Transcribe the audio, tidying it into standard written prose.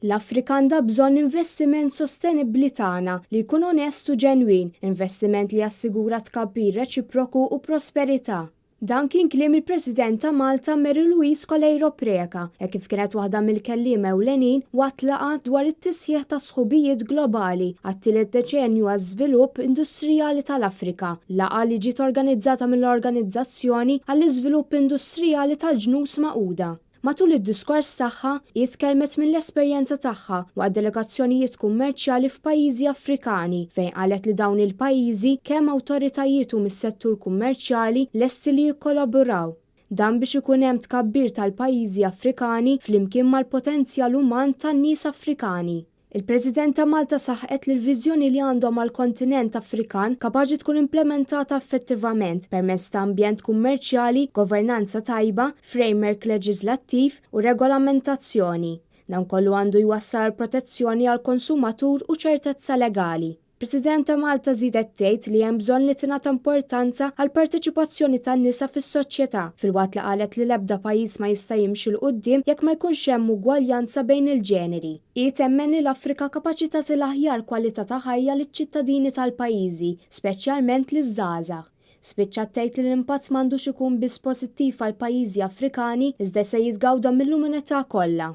L-Afrika għandha bżonn investiment sostenibbli tagħna li jkun onest u ġenwin, investiment li jassigura tkabbir reċiproku u prosperità. Dan kien kliem il-President ta' Malta Mary Louise Coleiro Preca, kif kienet waħda mill-kelliem ewlenin waqt laqgħa dwar it-tisħiħ ta' sħubijiet globali għat-tielet deċenju għaż-żvilupp industrijali tal-Afrika, laqgħa li ġiet organizzata mill-Organizzazzjoni għall-Iżvilupp Industrijali tal-Ġnus Magħquda. Matul id-diskors tagħha jitkellmet mill-esperjenza tagħha waqt delegazzjonijiet kummerċjali f'pajjiżi Afrikani fejn qalet li dawn il-pajjiżi kemm awtoritajiet u mis-settur kummerċjali lesti li jikkolaboraw. Dan biex ikun hemm tkabbir tal-pajjiżi Afrikani flimkien mal-potenzjal uman tan-nies Afrikani. Il-President ta' Malta saħqet li l-viżjoni li għandhom għall-kontinent Afrikan kapaċi tkun implementata effettivament permezz ta' ambjent kummerċjali, governanza tajba, framework leġislattiv u regolamentazzjoni. Dan kollu għandu jwassal protezzjoni għall-konsumatur u ċertezza legali. President ta' Malta żiedet tgħid li hemm bżonn li tingħata importanza għall parteċipazzjoni tan-nisa fis-soċjetà filwaqt li qalet li l-ebda pajjiż ma jista' jimxi l quddiem jekk ma jkunx hemm ugwaljanza bejn il-ġeneri. Hi temmen li l-Afrika kapaċi tagħti l-aħjar kwalità ta' ħajja liċ-ċittadini tal-pajjiżi, speċjalment liż-żgħażagħ. Spiċċat tgħid li l-impatt m'għandux ikun biss pożittiv għall pajjiżi Afrikani iżda se jitgawda mill-umanità kollha.